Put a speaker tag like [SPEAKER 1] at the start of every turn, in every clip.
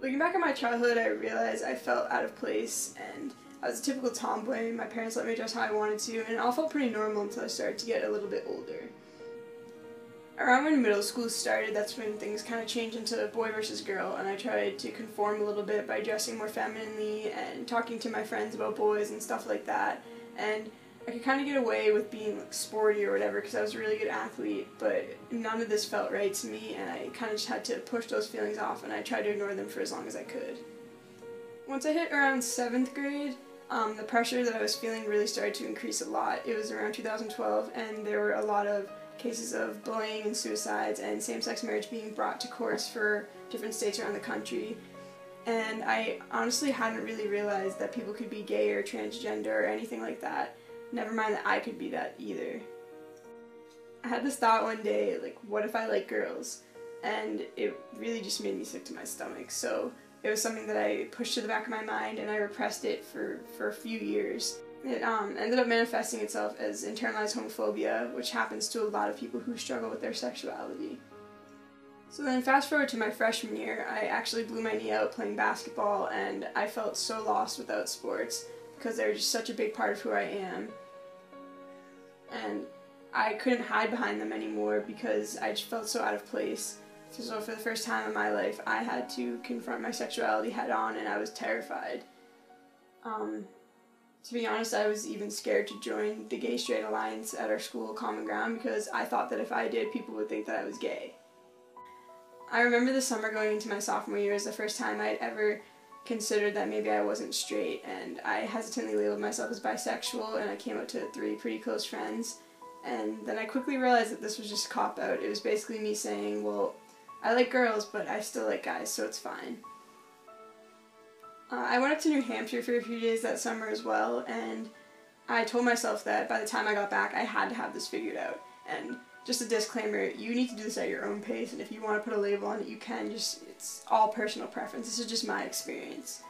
[SPEAKER 1] Looking back at my childhood, I realized I felt out of place, and I was a typical tomboy. My parents let me dress how I wanted to, and it all felt pretty normal until I started to get a little bit older. Around when middle school started, that's when things kind of changed into boy versus girl, and I tried to conform a little bit by dressing more femininely and talking to my friends about boys and stuff like that. And I could kind of get away with being like sporty or whatever because I was a really good athlete, but none of this felt right to me, and I kind of just had to push those feelings off, and I tried to ignore them for as long as I could. Once I hit around 7th grade, the pressure that I was feeling really started to increase a lot. It was around 2012, and there were a lot of cases of bullying and suicides and same-sex marriage being brought to courts for different states around the country. And I honestly hadn't really realized that people could be gay or transgender or anything like that. Never mind that I could be that either. I had this thought one day, like, what if I like girls? And it really just made me sick to my stomach. So it was something that I pushed to the back of my mind, and I repressed it for a few years. It ended up manifesting itself as internalized homophobia, which happens to a lot of people who struggle with their sexuality. So then fast forward to my freshman year, I actually blew my knee out playing basketball, and I felt so lost without sports because they're just such a big part of who I am. And I couldn't hide behind them anymore because I just felt so out of place. So for the first time in my life, I had to confront my sexuality head on, and I was terrified. To be honest, I was even scared to join the Gay Straight Alliance at our school, Common Ground, because I thought that if I did, people would think that I was gay. I remember the summer going into my sophomore year as the first time I'd ever considered that maybe I wasn't straight, and I hesitantly labeled myself as bisexual, and I came out to 3 pretty close friends. And then I quickly realized that this was just a cop-out. It was basically me saying, well, I like girls, but I still like guys, so it's fine. I went up to New Hampshire for a few days that summer as well, and I told myself that by the time I got back, I had to have this figured out. And just a disclaimer, you need to do this at your own pace, and if you want to put a label on it, you can. It's all personal preference. This is just my experience.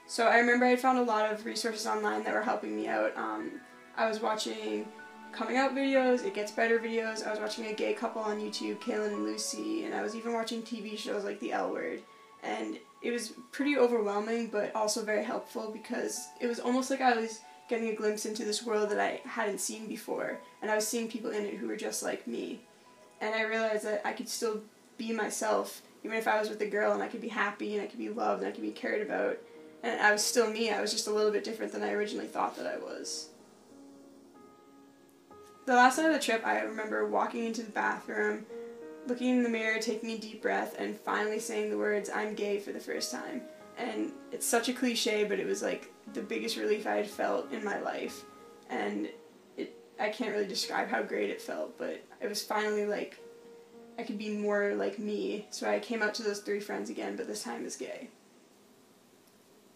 [SPEAKER 1] So I remember I found a lot of resources online that were helping me out. I was watching coming out videos, It Gets Better videos, I was watching a gay couple on YouTube, Kaylin and Lucy, and I was even watching TV shows like The L Word. And it was pretty overwhelming, but also very helpful because it was almost like I was getting a glimpse into this world that I hadn't seen before, and I was seeing people in it who were just like me. And I realized that I could still be myself, even if I was with a girl, and I could be happy, and I could be loved, and I could be cared about. And I was still me, I was just a little bit different than I originally thought that I was. The last night of the trip, I remember walking into the bathroom, looking in the mirror, taking a deep breath, and finally saying the words, "I'm gay," for the first time. And it's such a cliche, but it was like the biggest relief I had felt in my life. And I can't really describe how great it felt, but it was finally like I could be more like me. So I came out to those 3 friends again, but this time as gay.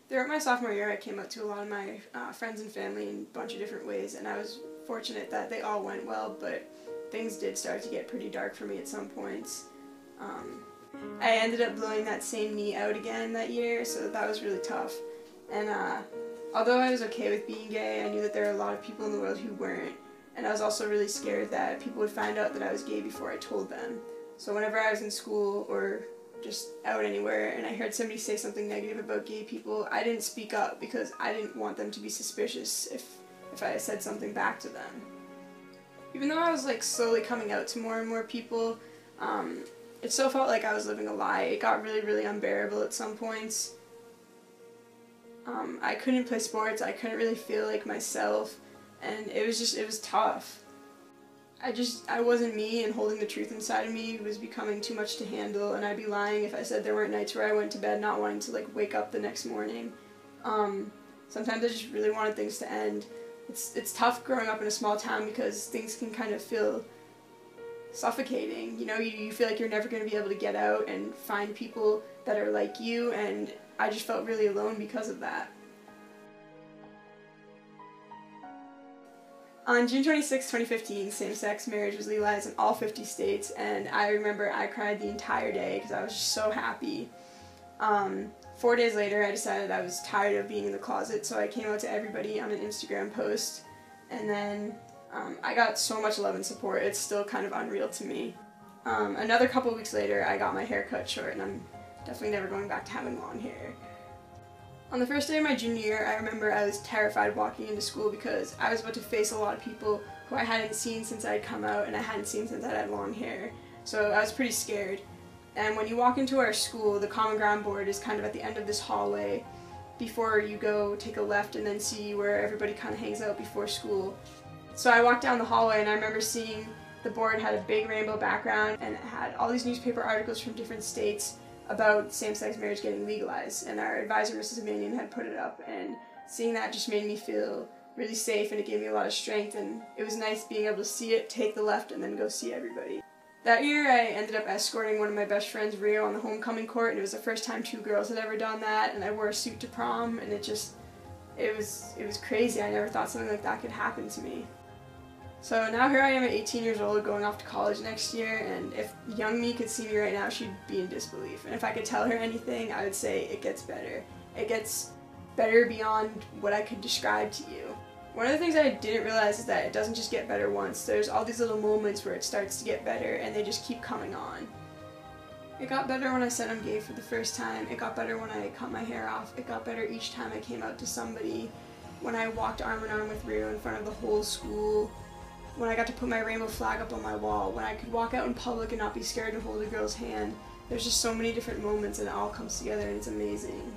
[SPEAKER 1] Throughout my sophomore year, I came out to a lot of my friends and family in a bunch of different ways, and I was fortunate that they all went well, but things did start to get pretty dark for me at some points. I ended up blowing that same knee out again that year, so that was really tough. And although I was okay with being gay, I knew that there were a lot of people in the world who weren't, and I was also really scared that people would find out that I was gay before I told them. So whenever I was in school or just out anywhere and I heard somebody say something negative about gay people, I didn't speak up because I didn't want them to be suspicious if I said something back to them. Even though I was like slowly coming out to more and more people, it still felt like I was living a lie. It got really, really unbearable at some points. I couldn't play sports, I couldn't really feel like myself, and it was tough. I wasn't me, and holding the truth inside of me was becoming too much to handle, and I'd be lying if I said there weren't nights where I went to bed not wanting to like wake up the next morning. Sometimes I just really wanted things to end. It's tough growing up in a small town because things can kind of feel suffocating. You know, you feel like you're never going to be able to get out and find people that are like you, and I just felt really alone because of that. On June 26, 2015, same-sex marriage was legalized in all 50 states, and I remember I cried the entire day because I was just so happy. 4 days later, I decided I was tired of being in the closet, so I came out to everybody on an Instagram post, and then I got so much love and support, it's still kind of unreal to me. Another couple weeks later, I got my hair cut short, and I'm definitely never going back to having long hair. On the first day of my junior year, I remember I was terrified walking into school because I was about to face a lot of people who I hadn't seen since I had come out and I hadn't seen since I had long hair. So I was pretty scared. And when you walk into our school, the Common Ground board is kind of at the end of this hallway before you go take a left and then see where everybody kind of hangs out before school. So I walked down the hallway and I remember seeing the board had a big rainbow background and it had all these newspaper articles from different states about same-sex marriage getting legalized, and our advisor, Mrs. Emanian, had put it up, and seeing that just made me feel really safe and it gave me a lot of strength, and it was nice being able to see it, take the left, and then go see everybody. That year I ended up escorting one of my best friends, Rio, on the homecoming court, and it was the first time 2 girls had ever done that, and I wore a suit to prom, and it was crazy. I never thought something like that could happen to me. So now here I am at 18 years old, going off to college next year, and if young me could see me right now, she'd be in disbelief. And if I could tell her anything, I would say it gets better. It gets better beyond what I could describe to you. One of the things I didn't realize is that it doesn't just get better once. There's all these little moments where it starts to get better, and they just keep coming on. It got better when I said I'm gay for the first time. It got better when I cut my hair off. It got better each time I came out to somebody. When I walked arm in arm with Rio in front of the whole school. When I got to put my rainbow flag up on my wall, when I could walk out in public and not be scared to hold a girl's hand. There's just so many different moments and it all comes together and it's amazing.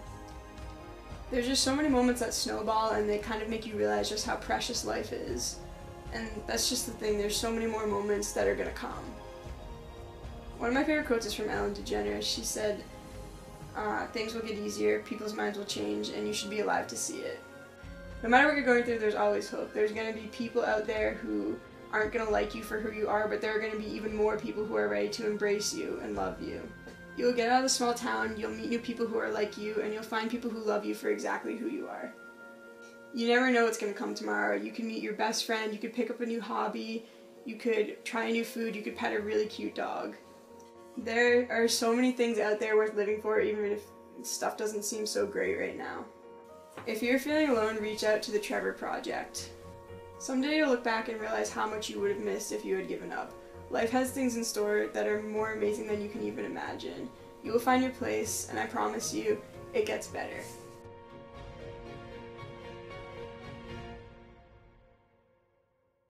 [SPEAKER 1] There's just so many moments that snowball and they kind of make you realize just how precious life is. And that's just the thing, there's so many more moments that are gonna come. One of my favorite quotes is from Ellen DeGeneres. She said, things will get easier, people's minds will change, and you should be alive to see it. No matter what you're going through, there's always hope. There's going to be people out there who aren't going to like you for who you are, but there are going to be even more people who are ready to embrace you and love you. You'll get out of the small town, you'll meet new people who are like you, and you'll find people who love you for exactly who you are. You never know what's going to come tomorrow. You can meet your best friend, you could pick up a new hobby, you could try a new food, you could pet a really cute dog. There are so many things out there worth living for, even if stuff doesn't seem so great right now. If you're feeling alone, reach out to the Trevor Project. Someday you'll look back and realize how much you would have missed if you had given up. Life has things in store that are more amazing than you can even imagine. You will find your place, and I promise you, it gets better.